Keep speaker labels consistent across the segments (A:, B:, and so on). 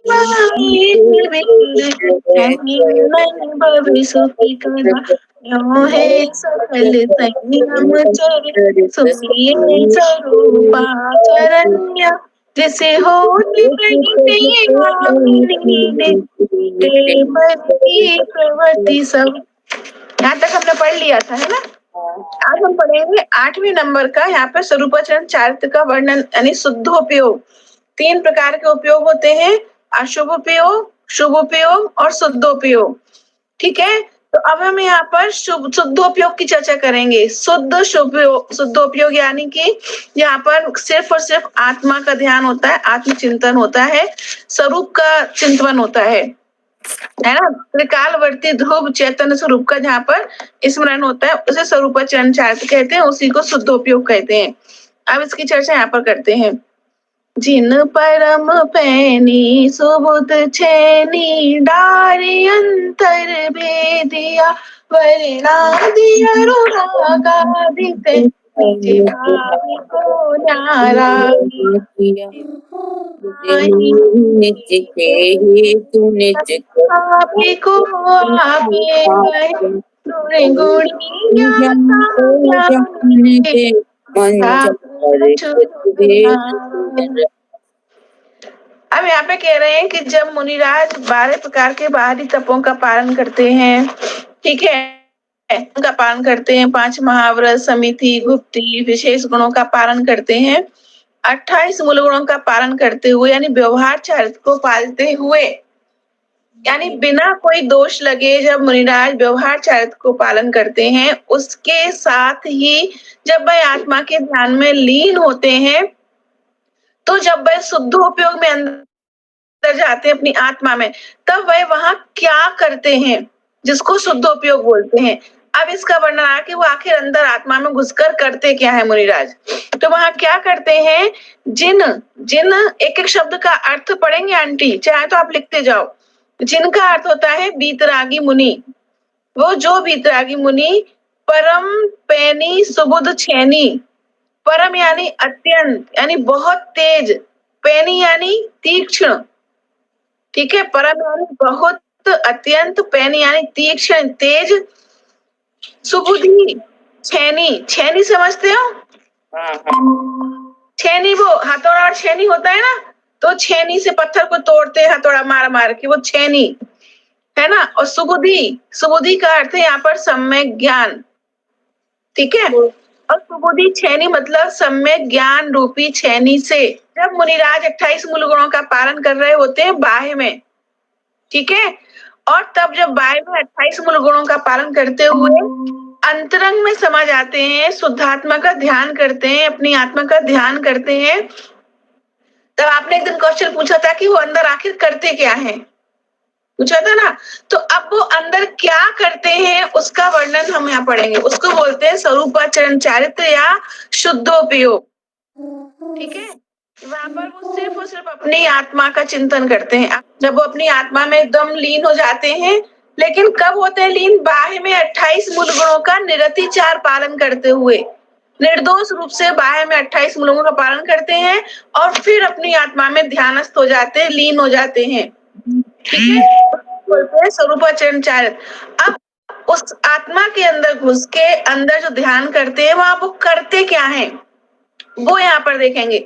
A: यो है सकल संयम चर सुनिए स्वरूपा चरण्य जैसे होती प्रवृत्ति सब। यहाँ तक हमने पढ़ लिया था, है ना। आज हम पढ़ेंगे 8वें नंबर का। यहाँ पे स्वरूपाचरण चारित्र का वर्णन यानी शुद्धोपयोग। 3 प्रकार के उपयोग होते हैं, अशुभ उपयोग, शुभ उपयोग और शुद्धोपयोग। ठीक है, तो अब हम यहाँ पर शुद्धोपयोग की चर्चा करेंगे। शुद्धोपयोग यानी कि यहाँ पर सिर्फ और सिर्फ आत्मा का ध्यान होता है, आत्मचिंतन होता है, स्वरूप का चिंतन होता है ना। त्रिकालवर्ती ध्रुव चैतन्य स्वरूप का जहाँ पर स्मरण होता है उसे स्वरूपाचरण चारित्र कहते हैं, उसी को शुद्धोपयोग कहते हैं। अब इसकी चर्चा यहाँ पर करते हैं। जिन परम पैनी सुबुध छेनी डारी अंतर भेदिया वर्णादिया रुरागादित को न्यारा को अब यहाँ पे कह रहे हैं कि जब मुनिराज 12 प्रकार के बाहरी तपों का पालन करते हैं, ठीक है, उनका पालन करते हैं, 5 महाव्रत, समिति, गुप्ती, विशेष गुणों का पालन करते हैं, 28 मूल गुणों का पालन करते हुए यानी व्यवहार चारित्र को पालते हुए, यानी बिना कोई दोष लगे जब मुनिराज व्यवहार चारित्र को पालन करते हैं, उसके साथ ही जब वह आत्मा के ध्यान में लीन होते हैं, तो जब वह शुद्धोपयोग में अंदर जाते हैं अपनी आत्मा में, तब वह वहां क्या करते हैं जिसको शुद्धोपयोग बोलते हैं। अब इसका वर्णन आ कि वो आखिर अंदर आत्मा में घुसकर करते क्या है मुनिराज। तो वहां क्या करते हैं, जिन जिन एक एक शब्द का अर्थ पढ़ेंगे आंटी, चाहे तो आप लिखते जाओ। जिनका अर्थ होता है बीतरागी मुनि। वो जो बीतरागी मुनि परम पैनी सुबुध छेनी, परम यानी अत्यंत यानी बहुत तेज, पैनी यानी तीक्ष्ण, ठीक है, परम यानी बहुत अत्यंत, पैनी यानी तीक्ष्ण तेज, सुबुद्धि छेनी, छेनी समझते हो? छेनी वो हथौड़ा और छेनी होता है ना, तो छेनी से पत्थर को तोड़ते हैं हथौड़ा मार मार के, वो छेनी है ना। और सुबुद्धि, सुबुद्धि का अर्थ है यहाँ पर सम्यक ज्ञान, ठीक है। और सुबुद्धि छेनी मतलब सम्यक ज्ञान रूपी छेनी से जब मुनिराज 28 मूल गुणों का पालन कर रहे होते हैं बाह्य में, ठीक है, और तब जब बाह्य में 28 मूल गुणों का पालन करते हुए अंतरंग में समझ आते हैं, शुद्धात्मा का ध्यान करते हैं, अपनी आत्मा का ध्यान करते हैं, तब आपने एक दिन क्वेश्चन पूछा था कि वो अंदर आखिर करते क्या है, पूछा था ना। तो अब वो अंदर क्या करते हैं उसका वर्णन हम यहाँ पढ़ेंगे, उसको बोलते हैं स्वरूपाचरण चारित्र या शुद्धोपयोग, ठीक है। वहां पर वो सिर्फ और सिर्फ अपनी आत्मा का चिंतन करते हैं। जब वो अपनी आत्मा में एकदम लीन हो जाते हैं, लेकिन कब होते हैं लीन, बाह्य में 28 मूल गुणों का निरतिचार पालन करते हुए, निर्दोष रूप से बाह्य में 28 मूल गुणों का पालन करते हैं और फिर अपनी आत्मा में ध्यानस्थ हो जाते हैं, लीन हो जाते हैं, ठीक है, बोलते हैं स्वरूपाचरण चारित्र। अब उस आत्मा के अंदर घुस के अंदर जो ध्यान करते हैं वहां वो करते क्या है वो यहाँ पर देखेंगे।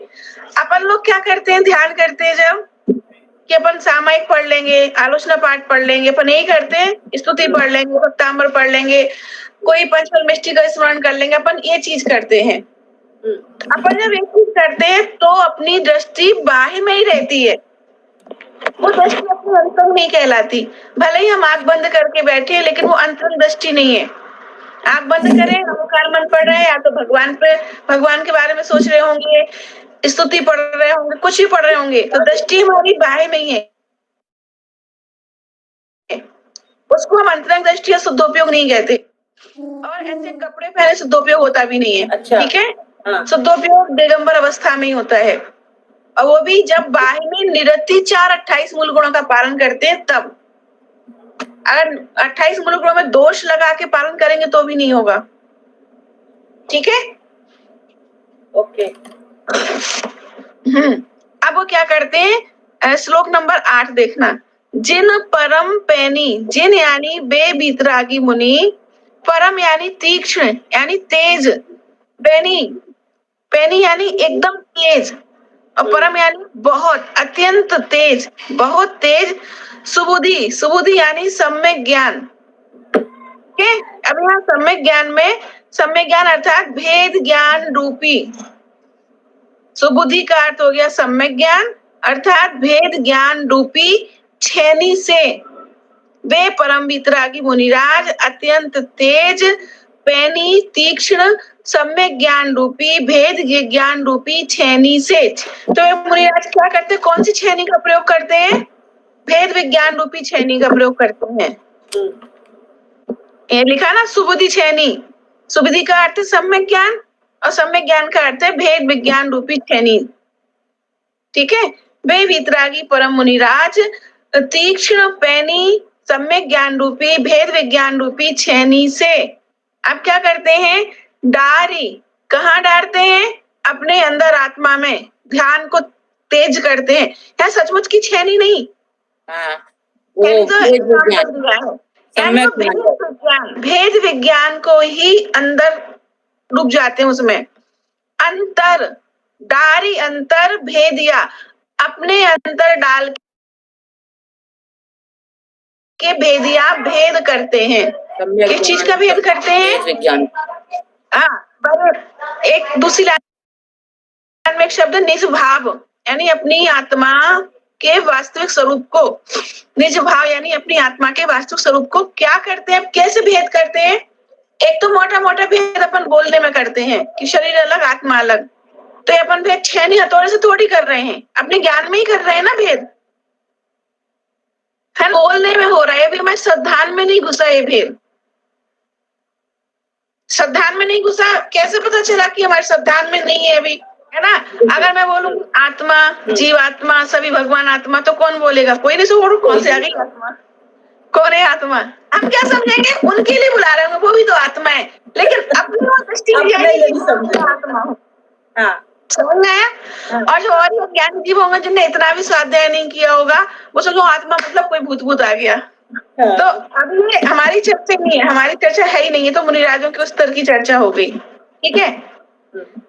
A: अपन लोग क्या करते हैं, ध्यान करते हैं जब कि अपन सामायिक पढ़ लेंगे, आलोचना पाठ पढ़ लेंगे, अपन यही करते हैं, स्तुति पढ़ लेंगे, सप्तांबर पढ़ लेंगे, कोई पंचमष्टि का स्मरण कर लेंगे, अपन ये चीज करते हैं। अपन जब ये चीज करते हैं तो अपनी दृष्टि बाह्य में ही रहती है, वो दृष्टि अपनी अंतरंग नहीं कहलाती। भले ही हम आंख बंद करके बैठे लेकिन वो अंतरंग दृष्टि नहीं है। आंख बंद करें, नमोकार मन पढ़ रहे हैं, या तो भगवान के बारे में सोच रहे होंगे, स्तुति पढ़ रहे होंगे, कुछ भी पढ़ रहे होंगे, तो दृष्टि हमारी बाह्य में ही है, उसको हम अंतरंग दृष्टि या शुद्धोपयोग नहीं कहते। और ऐसे कपड़े पहने शुद्धोपयोग होता भी नहीं है, अच्छा, ठीक है। हाँ। शुद्धोपयोग दिगंबर अवस्था में ही होता है, और वो भी जब बाह्य में निरतिचार 28 मूल गुणों का पालन करते हैं तब। अगर 28 मूल गुणों में दोष लगा के पालन करेंगे तो भी नहीं होगा, ठीक है, ओके। अब वो क्या करते हैं, श्लोक नंबर 8 देखना। जिन परम पैनी, जिन यानी बेबीतरागी मुनि, परम यानी तीक्ष्ण यानी तेज, पैनी पैनी यानी एकदम तेज, और परम यानी बहुत अत्यंत तेज, बहुत तेज, सुबुद्धि, सुबुद्धि यानी सम्यक ज्ञान। ओके, अब यहाँ सम्यक ज्ञान में, सम्यक ज्ञान अर्थात भेद ज्ञान रूपी, सुबुद्धि का अर्थ हो गया सम्यक ज्ञान अर्थात भेद ज्ञान रूपी छेनी से वे परम वितरागी मुनिराज अत्यंत तेज पैनी तीक्ष्ण सम्यक ज्ञान रूपी भेद ज्ञान रूपी छेनी से। तो ये मुनिराज क्या करते हैं, कौन सी छेनी का प्रयोग करते हैं? भेद विज्ञान रूपी छेनी का प्रयोग करते हैं। ये लिखा ना सुबुद्धि छेनी, सुबुद्धि का अर्थ सम्यक ज्ञान और सम्यक ज्ञान का अर्थ है भेद विज्ञान रूपी छेनी। ठीक है, वे वितरागी परम मुनिराज तीक्ष्ण पैनी सम्यक ज्ञान रूपी भेद विज्ञान रूपी छेनी से अब क्या करते हैं? डारी, कहाँ डालते हैं? अपने अंदर आत्मा में ध्यान को तेज करते हैं। क्या सचमुच की छेनी नहीं, भेद विज्ञान को ही अंदर डूब जाते हैं उसमें। अंतर, डारी अंतर भेदिया, अपने अंदर डाल के भेदिया भेद करते हैं। किस चीज का भेद करते हैं? विज्ञान। हाँ, एक दूसरी लाइन में एक शब्द निज भाव यानी अपनी आत्मा के वास्तविक स्वरूप को, निज भाव यानी अपनी आत्मा के वास्तविक स्वरूप को क्या करते हैं, कैसे भेद करते हैं? एक तो मोटा मोटा भेद अपन बोलने में करते हैं कि शरीर अलग आत्मा अलग, तो ये अपन भेद छेनी हथौड़े से थोड़ी कर रहे हैं, अपने ज्ञान में ही कर रहे हैं ना भेद, है बोलने में हो रहा है। अभी हमारे संधान में नहीं घुसा ये भेद, संधान में नहीं घुसा, कैसे पता चला कि हमारे संधान में नहीं है अभी, है ना? अगर मैं बोलूं आत्मा, जीवात्मा, सभी भगवान आत्मा, तो कौन बोलेगा? कोई नहीं। सो कौन से आ गई आत्मा, कौन है आत्मा? हम क्या समझेंगे? उनके लिए बुला रहे होंगे, वो भी तो आत्मा है, लेकिन अपनी दृष्टि आत्मा हो। समझ में आया? और जो और ज्ञानी जीव होंगे जिनने इतना भी स्वाध्याय नहीं किया होगा, वो सोचो आत्मा मतलब कोई भूत भूत आ गया। तो अभी ये हमारी चर्चा नहीं है, हमारी चर्चा है ही नहीं है, तो मुनिराजों के उस स्तर की चर्चा हो गई। ठीक है,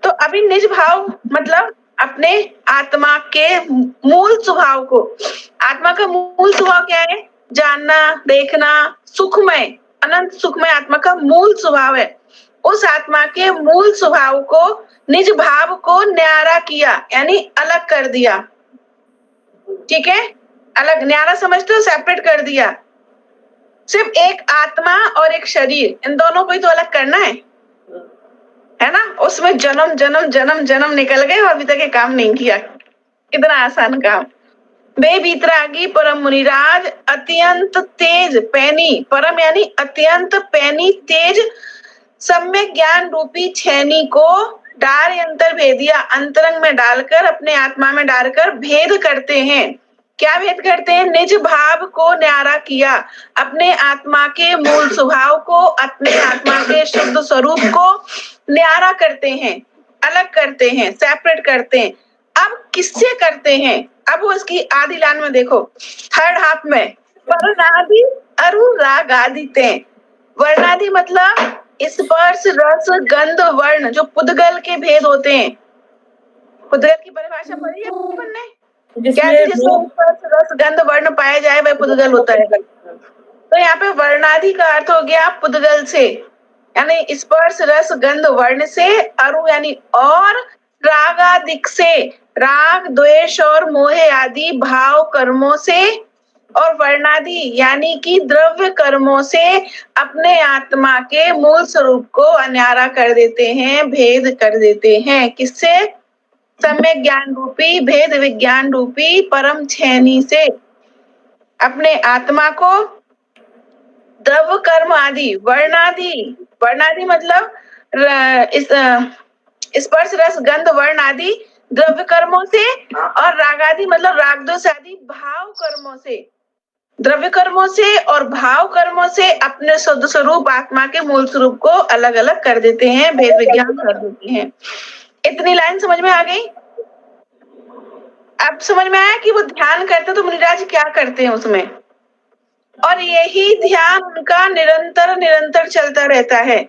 A: तो अभी निज भाव मतलब अपने आत्मा के मूल स्वभाव को, आत्मा का मूल स्वभाव क्या है? जानना, देखना, सुखमय, अनंत सुखमय आत्मा का मूल स्वभाव है। उस आत्मा के मूल स्वभाव को, निज भाव को न्यारा किया यानी अलग कर दिया। ठीक है, अलग, न्यारा समझते हो? सेपरेट कर दिया। सिर्फ एक आत्मा और एक शरीर, इन दोनों को ही तो अलग करना है ना? उसमें जन्म जन्म जन्म जन्म निकल गए और अभी तक ये काम नहीं किया। कितना आसान काम। बेबीतरागी परम मुनिराज अत्यंत तेज पैनी, परम यानी अत्यंत पैनी तेज सम्यक ज्ञान रूपी छेनी को डार अंतर भेदिया, अंतरंग में डालकर, अपने आत्मा में डालकर भेद करते हैं। क्या भेद करते हैं? निज भाव को न्यारा किया, अपने आत्मा के मूल स्वभाव को, अपने आत्मा के शुद्ध स्वरूप को न्यारा करते हैं, अलग करते हैं, सेपरेट करते हैं। अब किससे करते हैं? अब वो इसकी आदि लाइन में देखो, थर्ड हाफ में, वर्णादि अरु राग आदि ते। वर्णादि मतलब स्पर्श रस गंध वर्ण, जो पुद्गल के भेद होते हैं। पुद्गल की परिभाषा पढ़ी है अपन ने? क्या जिसमें स्पर्श रस गंध वर्ण पाया जाए वह पुद्गल होता है। तो यहाँ पे वर्णादि का अर्थ हो गया पुद्गल से, यानी स्पर्श रस गंध वर्ण से, अरु यानी और, रागादिक से, राग द्वेष और मोह आदि भाव कर्मों से, और वर्णादि यानी कि द्रव्य कर्मों से अपने आत्मा के मूल स्वरूप को अन्यारा कर देते हैं, भेद कर देते हैं। किससे? सम्यक ज्ञान रूपी भेद विज्ञान रूपी परम छेनी से अपने आत्मा को द्रव्य कर्म आदि, वर्णादि, वर्णादि मतलब स्पर्श रस गंध वर्ण आदि द्रव्य कर्मों से, और रागादि मतलब राग द्वेष आदि भाव कर्मों से, द्रव्य कर्मों से और भाव कर्मों से अपने शुद्ध स्वरूप आत्मा के मूल स्वरूप को अलग अलग कर देते हैं, भेद विज्ञान कर देते हैं। इतनी लाइन समझ में आ गई? अब समझ में आया कि वो ध्यान करते तो मुनिराज क्या करते हैं उसमें, और यही ध्यान उनका निरंतर निरंतर चलता रहता है।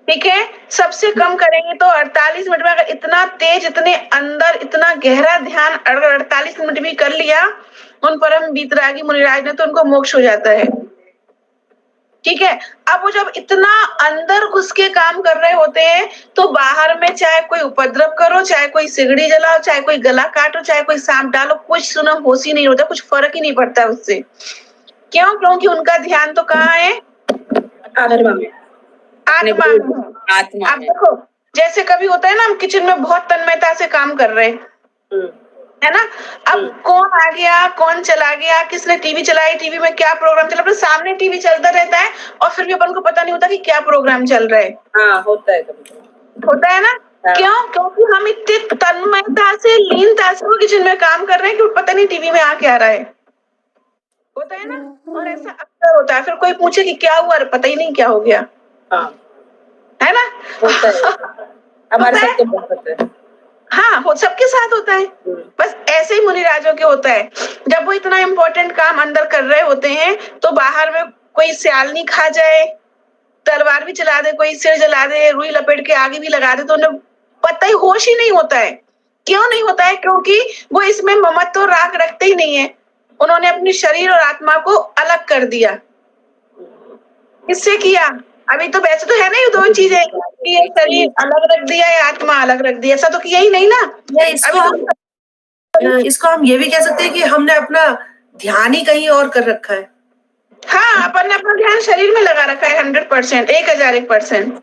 A: ठीक है, सबसे कम करेंगे तो 48 मिनट में, अगर इतना तेज, इतने अंदर, इतना गहरा ध्यान अगर 48 मिनट भी कर लिया उन परम बीतरागी मुनिराज ने, तो उनको मोक्ष हो जाता है। ठीक है, अब वो जब इतना अंदर घुस के काम कर रहे होते हैं, तो बाहर में चाहे कोई उपद्रव करो, चाहे कोई सिगड़ी जलाओ, चाहे कोई गला काटो, चाहे कोई सांप डालो, कुछ सुना होश ही नहीं होता, कुछ फर्क ही नहीं पड़ता उससे। क्यों? क्योंकि उनका ध्यान तो कहाँ है?
B: आत्मा में,
A: आत्मा में।
B: आत्मा
A: अब
B: में।
A: देखो, जैसे कभी होता है ना, हम किचन में बहुत तन्मयता से काम कर रहे हैं, है ना, अब कौन आ गया, कौन चला गया, किसने टीवी चलाई, टीवी में क्या प्रोग्राम चला, अपने सामने टीवी चलता रहता है और फिर भी अपन को पता नहीं होता कि क्या प्रोग्राम चल रहा है।
B: हाँ, होता है कभी,
A: होता है ना।
B: हाँ।
A: क्यों? क्योंकि हम इतने तन्मयता से, लीनता से वो किचन में काम कर रहे हैं कि पता नहीं टीवी में आ क्या रहा है। होता है ना, और ऐसा अक्सर होता है, फिर कोई पूछे कि क्या हुआ, पता ही नहीं क्या हो गया।
B: हाँ,
A: है ना,
B: होता है। हमारे साथ तो बहुत होता है।
A: हाँ, वो सबके साथ होता है। बस ऐसे ही मुनिराजों के होता है, जब वो इतना इम्पोर्टेंट काम अंदर कर रहे होते हैं, तो बाहर में कोई सियालनी खा जाए, तलवार भी चला दे, कोई सिर जला दे, रुई लपेट के आगे भी लगा दे, तो उन्हें पता ही, होश ही नहीं होता है। क्यों नहीं होता है? क्योंकि वो इसमें ममत्व और राग रखते ही नहीं है। उन्होंने अपनी शरीर और आत्मा को अलग कर दिया। किससे किया? अभी तो वैसे तो है ना, ये दो चीजें, ये शरीर अलग रख दिया या आत्मा अलग रख दिया, ऐसा तो किया ही नहीं ना।
C: इसको हम ये भी कह सकते हैं कि हमने अपना ध्यान ही कहीं और कर रखा है।
A: हाँ, अपन ने अपना ध्यान शरीर में लगा रखा है 100%, 1001%।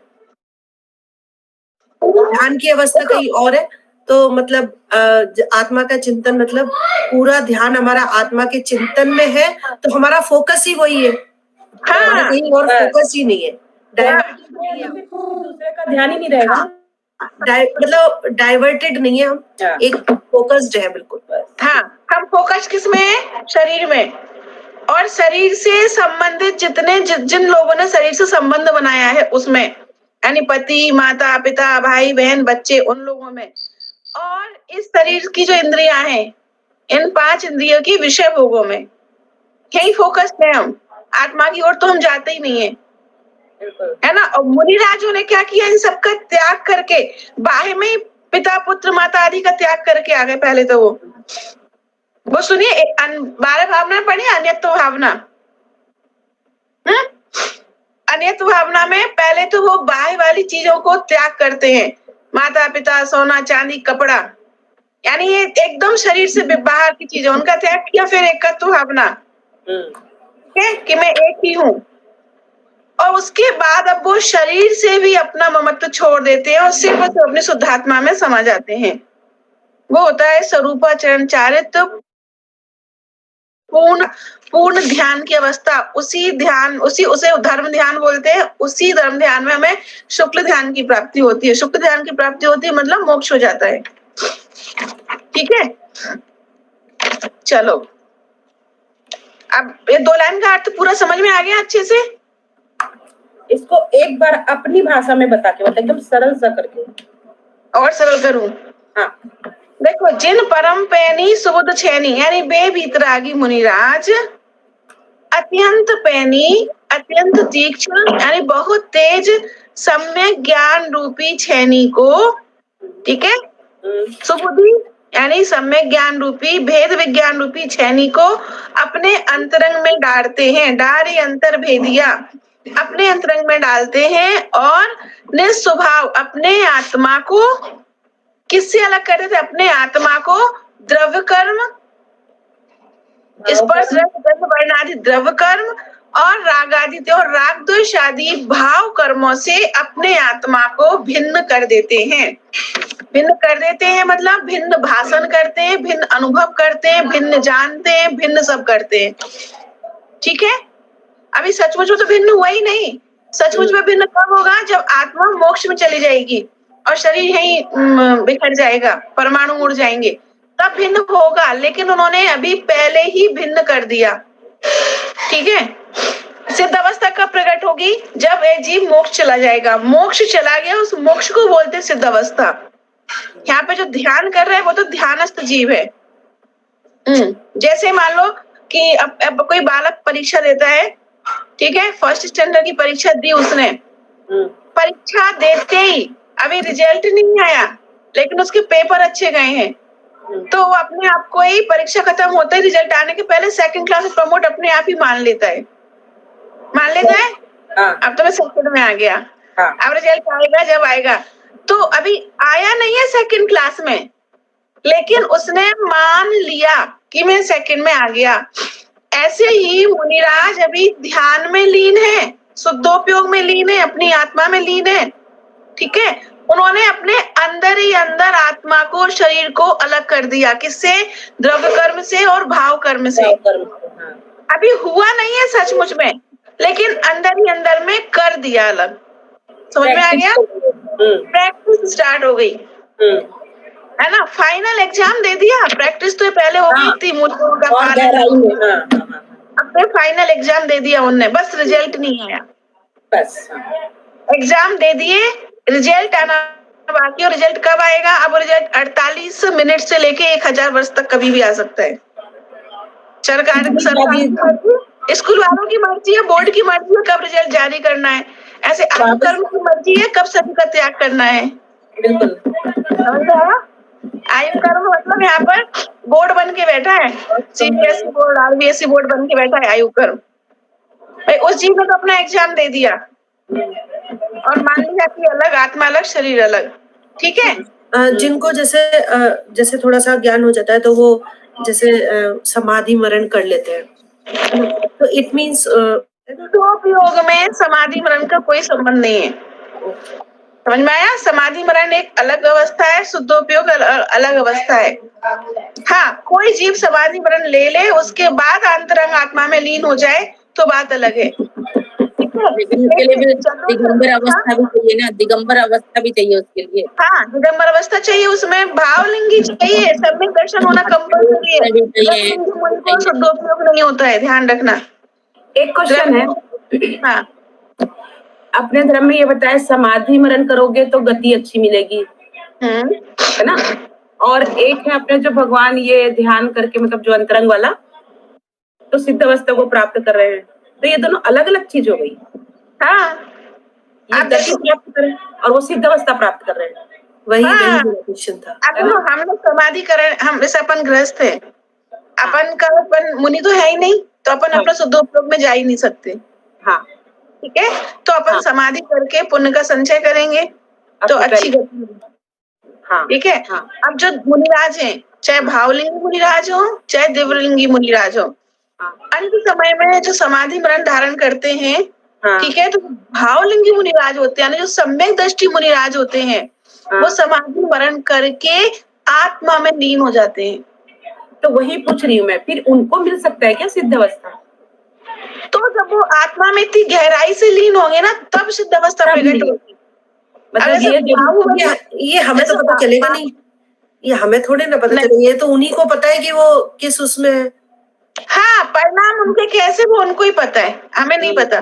C: ध्यान की अवस्था कहीं और है, तो मतलब आत्मा का चिंतन, मतलब पूरा ध्यान हमारा आत्मा के चिंतन में है, तो हमारा फोकस ही वही है।
A: हाँ,
C: कहीं और फोकस ही नहीं है, डाइवर्टेड नहीं है,
B: दूसरे का ध्यान ही नहीं रहेगा।
C: मतलब डाइवर्टेड नहीं है, हम एक फोकस्ड है बिल्कुल।
A: हाँ, हम फोकस किस में है? शरीर में। और शरीर से संबंधित जितने जिन लोगों ने शरीर से संबंध बनाया है उसमें, यानी पति, माता, पिता, भाई, बहन, बच्चे, उन लोगों में, और इस शरीर की जो इंद्रियां हैं, इन 5 इंद्रियों की विषय भोगों में, यही फोकस है हम। आत्मा की ओर तो हम जाते ही नहीं है, है ना। और मुनिराजों ने क्या किया? इन सबका त्याग करके, बाह्य में पिता, पुत्र, माता आदि का त्याग करके आ गए। पहले तो वो सुनिए, 12 भावना पढ़ी, अन्यत्व भावना। अन्यत्व भावना में पहले तो वो बाह्य वाली चीजों को त्याग करते हैं, माता, पिता, सोना, चांदी, कपड़ा, यानी ये एकदम शरीर से बाहर की चीजें, उनका त्याग किया। फिर एकत्व भावना, कि मैं एक ही हूँ, और उसके बाद अब वो शरीर से भी अपना ममत्व छोड़ देते हैं और सिर्फ अपने शुद्धात्मा में समा जाते हैं। वो होता है स्वरूपाचरण चारित्र, पूर्ण ध्यान की अवस्था। उसी ध्यान, उसे धर्म ध्यान बोलते हैं। उसी धर्म ध्यान में हमें शुक्ल ध्यान की प्राप्ति होती है। शुक्ल ध्यान की प्राप्ति होती है मतलब मोक्ष हो जाता है। ठीक है, चलो, अब ये 2 लाइन का अर्थ पूरा समझ में आ गया अच्छे से?
B: इसको एक बार अपनी भाषा में बता के, मतलब एकदम सरल सा करके।
A: और सरल करूं?
B: हाँ,
A: देखो, जिन परम पैनी सुबुध छेनी, यानी बे भीतरागी मुनिराज, अत्यंत पैनी, अत्यंत तीक्ष्ण, यानी बहुत तेज सम्यक ज्ञान रूपी छेनी को, ठीक है, सुबुद्धि यानी सम्यक ज्ञान रूपी, भेद विज्ञान रूपी छेनी को अपने अंतरंग में डालते हैं। डारी अंतर भेदिया, अपने अंतरंग में डालते हैं, और निस्वभाव अपने आत्मा को किससे अलग करते थे? अपने आत्मा को द्रव्य कर्म, स्पर्श रस गंध वर्ण आदि द्रव्य कर्म और राग आदि और राग द्वेष आदि भाव कर्मों से अपने आत्मा को भिन्न कर देते हैं। भिन्न कर देते हैं मतलब भिन्न भाषण करते हैं, भिन्न अनुभव करते हैं, भिन्न जानते हैं, भिन्न सब करते हैं। ठीक है, अभी सचमुच में तो भिन्न हुआ ही नहीं। सचमुच में भिन्न कब होगा? जब आत्मा मोक्ष में चली जाएगी और शरीर यहीं बिखर जाएगा, परमाणु उड़ जाएंगे, तब भिन्न होगा। लेकिन उन्होंने अभी पहले ही भिन्न कर दिया। ठीक है, सिद्ध अवस्था कब प्रकट होगी? जब एक जीव मोक्ष चला जाएगा। मोक्ष चला गया, उस मोक्ष को बोलते सिद्ध अवस्था। यहाँ पे जो ध्यान कर रहा है वो तो ध्यानस्थ जीव है, जैसे मान लो कि अब कोई बालक परीक्षा देता है, ठीक है, फर्स्ट स्टैंडर्ड की परीक्षा दी उसने, परीक्षा देते ही अभी रिजल्ट नहीं आया लेकिन उसके पेपर अच्छे गए हैं, तो वो अपने आप को ही परीक्षा खत्म होते ही रिजल्ट आने के पहले सेकंड क्लास में प्रमोट अपने आप ही मान लेता है। अब तो मैं सेकंड में आ गया। अब रिजल्ट आएगा जब आएगा, तो अभी आया नहीं है सेकंड क्लास में, लेकिन उसने मान लिया कि मैं सेकंड में आ गया। ऐसे ही मुनिराज अभी ध्यान में लीन है, शुद्धोपयोग में लीन है, अपनी आत्मा में लीन है, ठीक है। उन्होंने अपने अंदर ही अंदर आत्मा को, शरीर को अलग कर दिया, किससे? द्रव्य कर्म से और भाव कर्म से। अभी हुआ नहीं है सचमुच में, लेकिन अंदर ही अंदर में कर दिया अलग। समझ में आ गया? प्रैक्टिस स्टार्ट हो गई, है ना। फाइनल एग्जाम दे दिया, प्रैक्टिस तो पहले हो गई थी, अपने फाइनल एग्जाम दे दिया उनने, बस रिजल्ट नहीं आया।
B: बस
A: एग्जाम दे दिए, रिजल्ट आना बाकी। और रिजल्ट कब आएगा? अब रिजल्ट 48 मिनट से लेके 1000 वर्ष तक कभी भी आ सकता है। सरकार की मर्जी, स्कूल वालों की मर्जी है, बोर्ड की मर्जी है कब रिजल्ट जारी करना है। ऐसे आयु कर्म की मर्जी है कब सभी का त्याग करना है।
B: बिल्कुल
A: समझ आया? आयु कर्म मतलब यहाँ पर बोर्ड बन के बैठा है, सीबीएसई बोर्ड, आरबीएसई बोर्ड बन के बैठा है आयु कर्म। भाई उस जीव ने तो अपना एग्जाम दे दिया और मान लिया कि अलग आत्मा अलग शरीर अलग, ठीक है।
C: जिनको जैसे थोड़ा सा ज्ञान हो जाता है तो वो जैसे समाधि मरण कर लेते हैं, तो इट मीन्स
A: शुद्धोपयोग में समाधि मरण का कोई संबंध नहीं है। समझ में आया? समाधि मरण एक अलग अवस्था है, शुद्धोपयोग अलग अवस्था है। हाँ, कोई जीव समाधि मरण ले ले, उसके बाद अंतरंग आत्मा में लीन हो जाए तो बात अलग है।
B: उसके लिए भी दिगंबर अवस्था भी चाहिए ना, दिगंबर अवस्था भी चाहिए उसके लिए।
A: हाँ, दिगंबर अवस्था चाहिए, उसमें भावलिंगी चाहिए, सम्यक दर्शन होना कंपल्सरी है। शुद्धोपयोग नहीं होता है, ध्यान रखना।
B: एक क्वेश्चन है,
A: हाँ,
B: अपने धर्म में ये बताया समाधि मरण करोगे तो गति अच्छी मिलेगी, है ना। और एक है अपने जो भगवान ये ध्यान करके, मतलब जो अंतरंग वाला, तो सिद्ध अवस्था को प्राप्त कर रहे हैं, तो ये दोनों अलग अलग चीज हो गई।
A: हाँ,
B: आप गति प्राप्त कर रहे हैं और वो सिद्ध अवस्था प्राप्त कर रहे हैं।
C: वही क्वेश्चन था।
A: हम लोग समाधि करें, हम जैसे अपन गृहस्थ है, अपन का अपन मुनि तो है ही नहीं, तो अपन अपना शुद्धोपयोग में जा ही नहीं सकते।
B: हाँ,
A: ठीक है, तो अपन समाधि करके पुण्य का संचय करेंगे तो अच्छी गति। ठीक है। अब जो मुनिराज हैं, चाहे भावलिंगी मुनिराज हो चाहे दिव्यलिंगी मुनिराज हो, अंत समय में जो समाधि मरण धारण करते हैं, ठीक है, तो भावलिंगी मुनिराज होते हैं, जो सम्यक दृष्टि मुनिराज होते हैं, वो समाधि मरण करके आत्मा में लीन हो जाते हैं।
B: तो वही पूछ रही हूँ मैं, फिर उनको मिल सकता है क्या सिद्ध अवस्था?
A: तो जब वो आत्मा में इतनी गहराई से लीन होंगे ना, तब सिद्ध अवस्था प्रकट होगी।
C: मतलब ये हमें तो पता चलेगा नहीं, ये हमें थोड़े ना पता चलेगा, ये तो उन्हीं को पता है कि वो किस उसमें है।
A: हाँ, परिणाम उनके कैसे वो उनको ही पता है, हमें नहीं पता।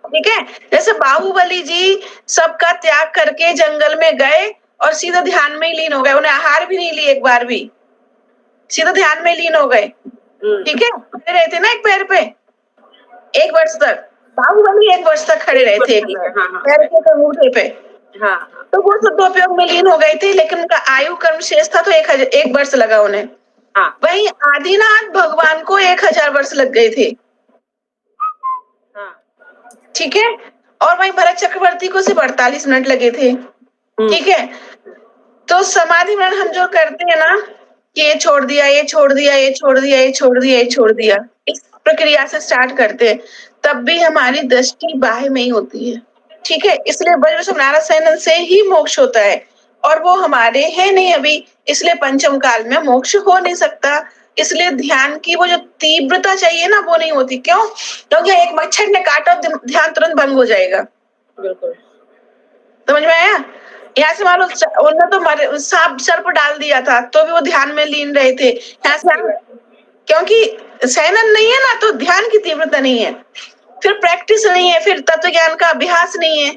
A: ठीक है, जैसे बाहुबली जी सबका त्याग करके जंगल में गए और सीधा ध्यान में ही लीन हो गए, उन्हें आहार भी नहीं लिए एक बार भी, सीधा ध्यान में लीन हो गए। ठीक है, खड़े रहे थे ना एक पैर पे 1 वर्ष तक, बाहुबली 1 वर्ष तक खड़े रहे थे पैर के अंगूठे पे। तो वो शुद्धोपयोग में लीन हो गए थे, लेकिन उनका आयु कर्म शेष था तो 1 वर्ष लगा उन्हें। वहीं आदिनाथ भगवान को 1000 वर्ष लग गए थे। ठीक है, और वहीं भरत चक्रवर्ती को सिर्फ 48 मिनट लगे थे। ठीक है, तो समाधि मरण हम जो करते हैं ना, कि ये छोड़ दिया, ये छोड़ दिया, ये छोड़ दिया, ये छोड़ दिया, ये छोड़ दिया, इस प्रक्रिया से स्टार्ट करते हैं, तब भी हमारी दृष्टि बाह्य में ही होती है। ठीक है, इसलिए वज्र नारायण से ही मोक्ष होता है, और वो हमारे है नहीं अभी, इसलिए पंचम काल में मोक्ष हो नहीं सकता। इसलिए ध्यान की वो जो तीव्रता चाहिए ना, वो नहीं होती। क्यों? क्योंकि एक मच्छर ने काटा, ध्यान तुरंत भंग हो जाएगा। समझ में आया? यहाँ से मानो उन्होंने तो सांप सर्प डाल दिया था तो भी वो ध्यान में लीन रहे थे। यहाँ से क्योंकि सैनन नहीं है ना, तो ध्यान की तीव्रता नहीं है, फिर प्रैक्टिस नहीं है, फिर तत्व ज्ञान का अभ्यास नहीं है।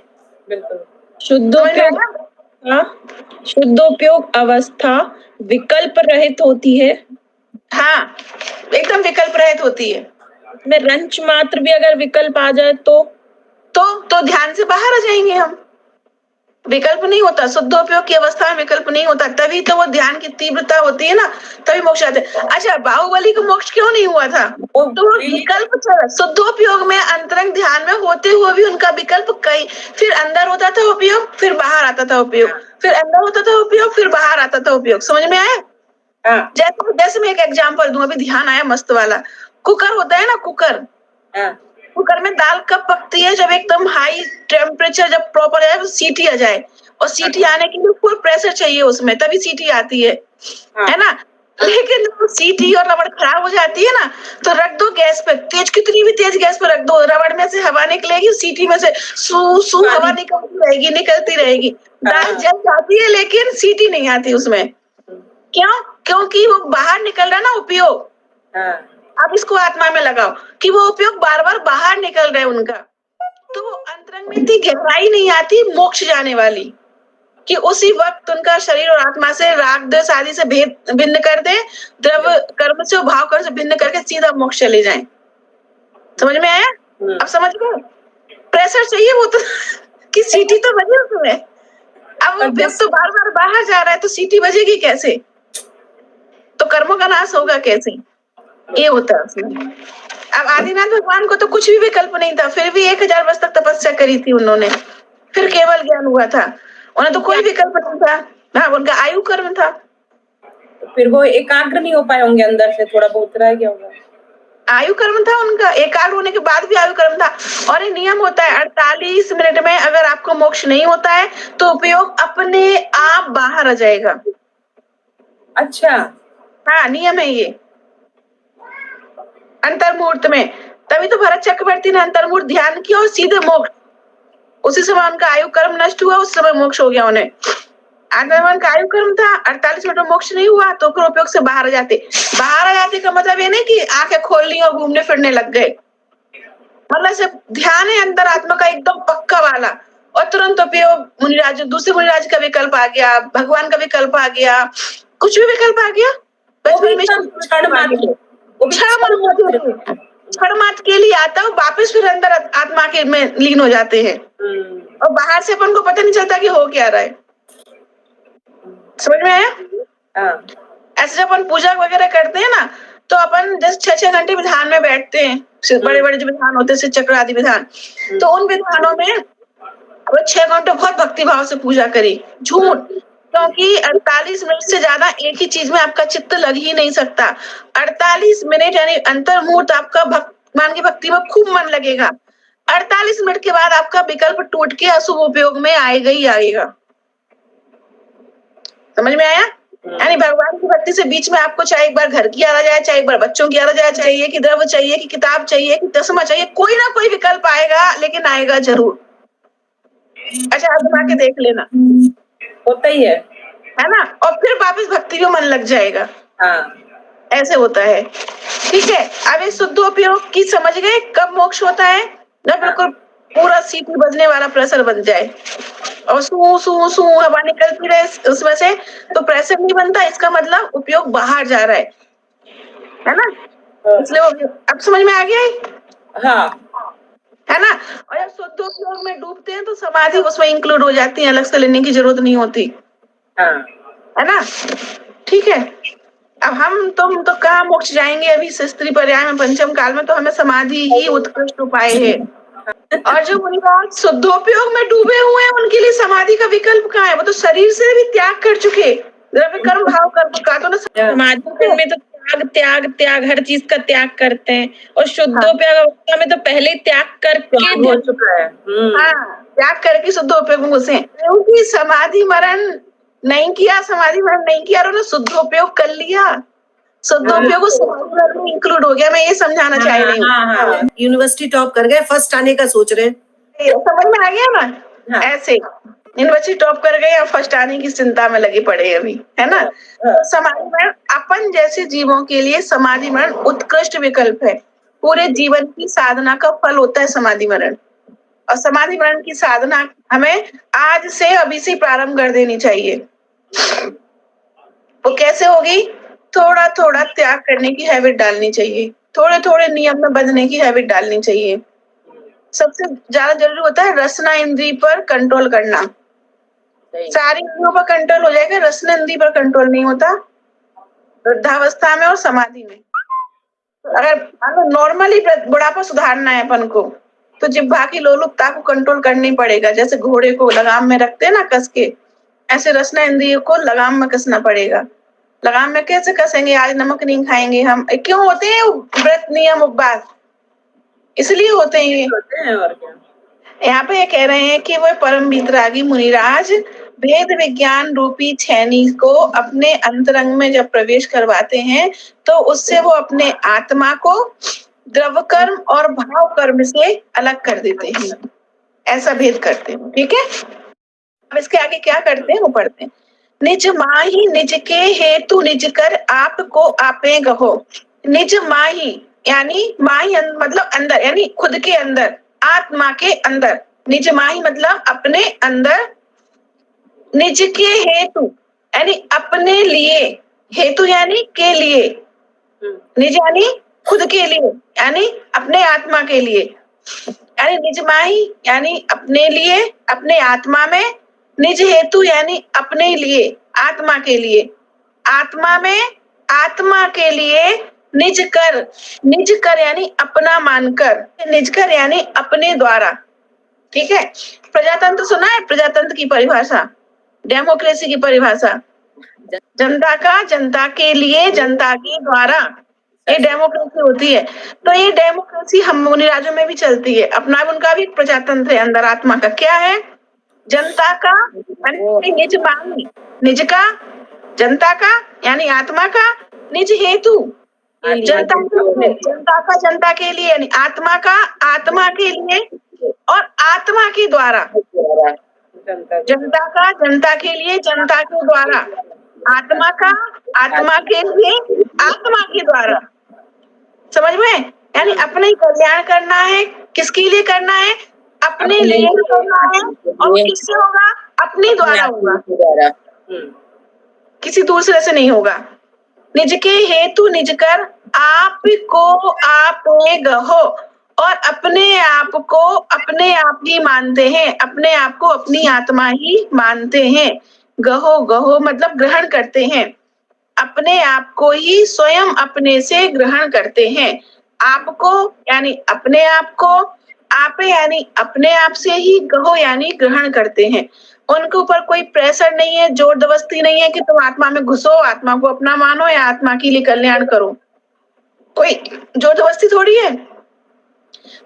B: शुद्धोपयोग अवस्था विकल्प रहित होती है।
A: हाँ, एकदम विकल्प रहित होती है।
B: में रंच मात्र भी अगर विकल्प आ जाए
A: तो ध्यान से बाहर आ जाएंगे हम। विकल्प नहीं होता, शुद्धोपयोग की अवस्था में विकल्प नहीं होता, तभी तो वो ध्यान की तीव्रता होती है ना, तभी मोक्ष आते हैं। अच्छा, बाहुबली को मोक्ष क्यों नहीं हुआ था? तो वो विकल्प था। शुद्धोपयोग में अंतरंग ध्यान में होते हुए भी उनका विकल्प कई, फिर अंदर होता था उपयोग, फिर बाहर आता था उपयोग, फिर अंदर होता था उपयोग, फिर बाहर आता था उपयोग। समझ में आया? जैसे मैं एक एग्जाम्पल दूं, अभी ध्यान आया मस्त वाला। कुकर होता है ना, कुकर, कुकर में दाल कब पकती है? जब एकदम हाई टेम्परेचर, जब प्रॉपर है, तो सीटी आ जाए, और सीटी आने के लिए फुल प्रेशर चाहिए उसमें, तभी सीटी आती है ना? लेकिन सीटी और रबड़ खराब हो जाती है ना, तो रख दो गैस पे, तेज, कितनी भी तेज गैस पे रख दो, रबड़ में से हवा निकलेगी, सीटी में से सू सू हवा निकलती रहेगी, दाल जल जाती है, लेकिन सीटी नहीं आती उसमें। क्यों? क्योंकि वो बाहर निकल रहा है ना उपयोग। अब इसको आत्मा में लगाओ कि वो उपयोग बार बार बाहर निकल रहे उनका, तो वो अंतरंग में इतनी गहराई नहीं आती मोक्ष जाने वाली, कि उसी वक्त उनका शरीर और आत्मा से राग द्वेष आदि से भेद भिन्न कर दे, द्रव कर्म से और भाव कर्म से भिन्न करके सीधा मोक्ष चले जाएं। समझ में आया? अब समझ गए? प्रेशर चाहिए वो तो कि सीटी तो बजे उसमें। अब वो व्यक्ति तो बार बार बाहर जा रहा है, तो सीटी बजेगी कैसे? तो कर्मों का नाश होगा कैसे? ये होता है उसमें। अब आदिनाथ भगवान को तो कुछ भी विकल्प नहीं था, फिर भी 1000 वर्ष तक तपस्या करी थी उन्होंने, फिर केवल ज्ञान हुआ था, उन्हें तो कोई विकल्प नहीं था। हाँ, उनका आयु कर्म था।
B: फिर वो एकाग्र नहीं हो पाए होंगे, अंदर से थोड़ा बहुत रह गया होगा।
A: आयु कर्म था उनका, एकाग्र होने के बाद भी आयु कर्म था। और ये नियम होता है, 48 मिनट में अगर आपको मोक्ष नहीं होता है तो उपयोग अपने आप बाहर आ जाएगा।
B: अच्छा,
A: हाँ, नियम है ये अंतर्मुहूर्त में। तभी तो भरत चक्रवर्ती ने अंतर्मुहूर्त ध्यान किया और सीधे मोक्ष, उसी समय उनका आयु कर्म नष्ट हुआ, उस समय मोक्ष हो गया उन्हें। आत्मवन का आयु कर्म था, 48 मिनट में मोक्ष नहीं हुआ तो फिर उपयोग से बाहर आ जाते। बाहर आ जाते का मतलब ये नहीं कि आंखें खोल ली और घूमने फिरने लग गए, मतलब से ध्यान है अंदर आत्मा का एकदम पक्का वाला, और तुरंत उपयोग मुनिराज, दूसरे मुनिराज का विकल्प आ गया, भगवान का विकल्प आ गया, कुछ भी विकल्प आ गया, क्षण मात्र के लिए आता है, वापस फिर अंदर आत्मा के में लीन हो जाते हैं, और बाहर से अपन को पता नहीं चलता कि हो क्या रहा है। समझ में आया? ऐसे जब अपन पूजा वगैरह करते हैं ना, तो अपन जैसे 6-6 घंटे विधान में बैठते हैं, बड़े बड़े जो विधान होते हैं, चक्र आदि विधान, तो उन विधानों में 6 घंटे बहुत भक्ति भाव से पूजा करी। झूठ, क्योंकि 48 मिनट से ज्यादा एक ही चीज में आपका चित्त लग ही नहीं सकता। 48 मिनट यानी अंतर्मुहूर्त आपका भगवान की भक्ति में खूब मन लगेगा। 48 मिनट के बाद आपका विकल्प टूट के अशुभ उपयोग में आएगा ही आएगा। समझ में आया? यानी भगवान की भक्ति से बीच में आपको चाहे एक बार घर की याद आ जाए, चाहे एक बार बच्चों की याद आ जाए, चाहिए कि द्रव्य चाहिए, कि किताब चाहिए, कि चश्मा चाहिए, कोई ना कोई विकल्प आएगा, लेकिन आएगा जरूर। अच्छा, आजमा के देख लेना,
B: होता ही है
A: ना? और फिर वापस भक्ति में मन लग जाएगा। ऐसे होता है। ठीक है, अब इस शुद्धोपयोग की समझ गए कब मोक्ष होता है? जब बिल्कुल पूरा सीटी बजने वाला प्रेशर बन जाए और सू सू सू हवा निकलती रहे उसमें से, तो प्रेशर नहीं बनता, इसका मतलब उपयोग बाहर जा रहा है ना? इसलिए अब समझ में आ गया है ना? और जब शुद्धोपयोग में डूबते हैं तो समाधि उसमें इंक्लूड हो जाती है, अलग से लेने की जरूरत नहीं होती, है ना? ठीक है, अब हम तुम तो कहाँ मोक्ष जाएंगे? अभी स्त्री पर्याय में पंचम काल में तो हमें समाधि ही उत्कृष्ट उपाय है। और जो मुनिराज शुद्धोपयोग में डूबे हुए हैं, उनके लिए समाधि का विकल्प कहाँ है? वो तो शरीर से भी त्याग कर चुके, द्रव्य कर्म भाव कर्म का, तो ना
B: समाधि में तो त्याग त्याग त्याग हर चीज का त्याग करते हैं, और शुद्धोपयोग अवस्था में तो पहले ही त्याग करके हो चुका है।
A: त्याग करके शुद्धोपयोग में घुसे, क्योंकि समाधि मरण नहीं किया, समाधि मरण नहीं किया, उन्होंने शुद्धोपयोग कर लिया, शुद्धोपयोग समाधि में इंक्लूड हो गया। मैं ये समझाना चाह रही हूँ।
C: यूनिवर्सिटी टॉप कर गए, फर्स्ट आने का सोच रहे हैं,
A: समझ में आ गया ना? ऐसे यूनिवर्सिटी टॉप कर गए और फर्स्ट आने की चिंता में लगे पड़े अभी, है ना? तो समाधि मरण अपन जैसे जीवों के लिए समाधि मरण उत्कृष्ट विकल्प है। पूरे जीवन की साधना का फल होता है समाधि मरण, और समाधि मरण की साधना हमें आज से अभी से प्रारंभ कर देनी चाहिए। वो कैसे होगी? थोड़ा थोड़ा त्याग करने की हैबिट डालनी चाहिए, थोड़े थोड़े नियम में बंधने की हैबिट डालनी चाहिए। सबसे ज्यादा जरूरी होता है रसना इंद्री पर कंट्रोल करना। सारी इंद्रियों पर कंट्रोल हो जाएगा, रसना इंद्री पर कंट्रोल नहीं होता वृद्धावस्था में और समाधि में। अगर नॉर्मली बुढ़ापा सुधारना है अपन को, तो जिह्वा की लोलुपता को कंट्रोल करनी पड़ेगा। जैसे घोड़े को लगाम में रखते हैं ना कस के, ऐसे रसना इंद्रियों को लगाम में कसना पड़ेगा। लगाम में कैसे कसेंगे? आज नमक नहीं खाएंगे हम। क्यों होते हैं व्रत नियम उपवास? इसलिए होते हैं ये।
B: और क्या?
A: यहाँ पे ये कह रहे हैं कि वो परम वितरागी मुनिराज भेद विज्ञान रूपी छैनी को अपने अंतरंग में जब प्रवेश करवाते हैं, तो उससे वो अपने आत्मा को द्रव्य कर्म और भाव कर्म से अलग कर देते हैं। ऐसा भेद करते हैं, ठीक है। अब इसके आगे क्या करते हैं वो पढ़ते हैं। निज माही निज के हेतु निज कर आपको आपे गहो। निज माही यानी माही मतलब अंदर, यानी खुद के अंदर, आत्मा के अंदर। निज माही मतलब अपने अंदर, निज के हेतु यानी अपने लिए, हेतु यानी के लिए, निज यानी खुद के लिए, यानी अपने आत्मा के लिए, यानी निज माही यानी अपने लिए, अपने आत्मा में, निज हेतु यानी अपने लिए, आत्मा के लिए, आत्मा में, आत्मा के लिए, निज कर यानी अपना मानकर, निज कर यानी अपने द्वारा, ठीक है। प्रजातंत्र सुना है? प्रजातंत्र की परिभाषा, डेमोक्रेसी की परिभाषा, जनता का, जनता के लिए, जनता के द्वारा, ये डेमोक्रेसी होती है। तो ये डेमोक्रेसी हम मुनि राज्यों में भी चलती है। अपना उनका भी प्रजातंत्र है अंदर आत्मा का। क्या है? जनता का निज मानी, निज का, जनता का यानी आत्मा का, निज हेतु जनता का, जनता के लिए यानी आत्मा का, आत्मा के लिए, और आत्मा के द्वारा, जनता का, जनता के लिए, जनता के द्वारा, आत्मा का, आत्मा के लिए, आत्मा के द्वारा। समझ में? यानी अपने कल्याण करना है। किसके लिए करना है? अपने लिए करना है। और किससे होगा? अपने द्वारा होगा, किसी दूसरे से नहीं होगा। निज के हेतु निज कर आपको आप गहो, और अपने आप को अपने आप ही मानते हैं, अपने आप को अपनी आत्मा ही मानते हैं। गहो, गहो मतलब ग्रहण करते हैं, अपने आप को ही स्वयं अपने से ग्रहण करते हैं। आपको यानी अपने आप को, आप यानी अपने आप से ही, गहो यानी ग्रहण करते हैं। उनके ऊपर कोई प्रेशर नहीं है, जोर जबरदस्ती नहीं है कि तुम आत्मा में घुसो, आत्मा को अपना मानो या आत्मा के लिए कल्याण करो। कोई जोर जबरदस्ती थोड़ी है।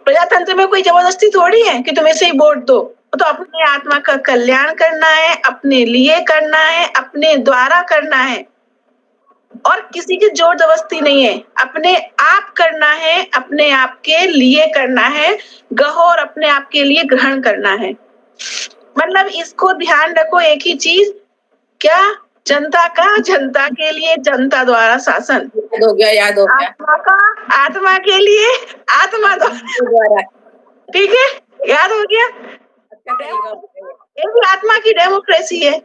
A: प्रजातंत्र में कोई जबरदस्ती थोड़ी है कि तुम ऐसे ही वोट दो। तो अपने आत्मा का कल्याण करना है, अपने लिए करना है, अपने द्वारा करना है, और किसी की जोर जबरदस्ती नहीं है। अपने आप करना है, अपने आप के लिए करना है, गहो और अपने आप के लिए ग्रहण करना है। मतलब इसको ध्यान रखो, एक ही चीज, क्या? जनता का, जनता के लिए, जनता द्वारा शासन।
B: याद हो गया, याद हो गया।
A: आत्मा का, आत्मा के लिए, आत्मा द्वारा, ठीक है, याद हो गया। ये भी आत्मा की डेमोक्रेसी है।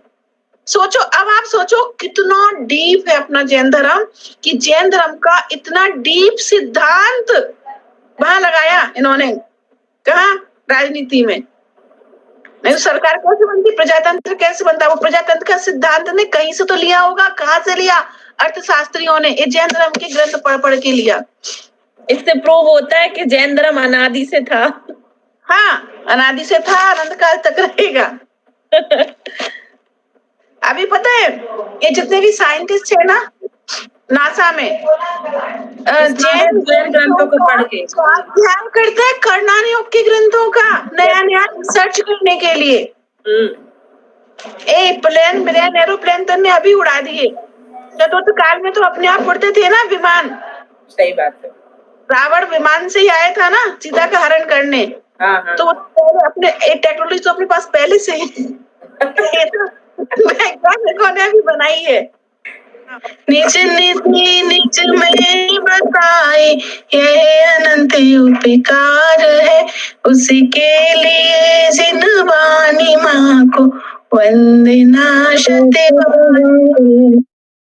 A: सोचो, अब आप सोचो कितना डीप है अपना जैन धर्म, कि जैन धर्म का इतना डीप सिद्धांत वहां लगाया इन्होंने। कहा? राजनीति में। नहीं तो सरकार कैसे बनती, प्रजातंत्र कैसे बनता? वो प्रजातंत्र का सिद्धांत ने कहीं से तो लिया होगा। कहाँ से लिया? अर्थशास्त्रियों ने ये जैन धर्म के ग्रंथ पढ़ पढ़ के लिया।
B: इससे प्रूव होता है कि जैन धर्म अनादि से था।
A: हाँ, अनादि से था, अनंत काल तक रहेगा। अभी पता है ये जितने भी साइंटिस्ट है ना नासा में, जैन
B: ग्रंथों को पढ़ के
A: ध्यान करते हैं कर्णान योग के ग्रंथों का, नया नया रिसर्च करने के लिए। प्लेन एरोप्लेन तो ने अभी उड़ा दिए। चतुर्थ काल में तो अपने आप उड़ते थे ना विमान।
B: सही बात है।
A: रावण विमान से ही आया था ना सीता का हरण करने।
B: हाँ।
A: तो अपने टेक्नोलॉजी तो अपने पास पहले से ही ने अभी बनाई है। निज निधि निज में बताए ये अनंत उपकार है, उसी के लिए जिनवानी माँ को वंदना शत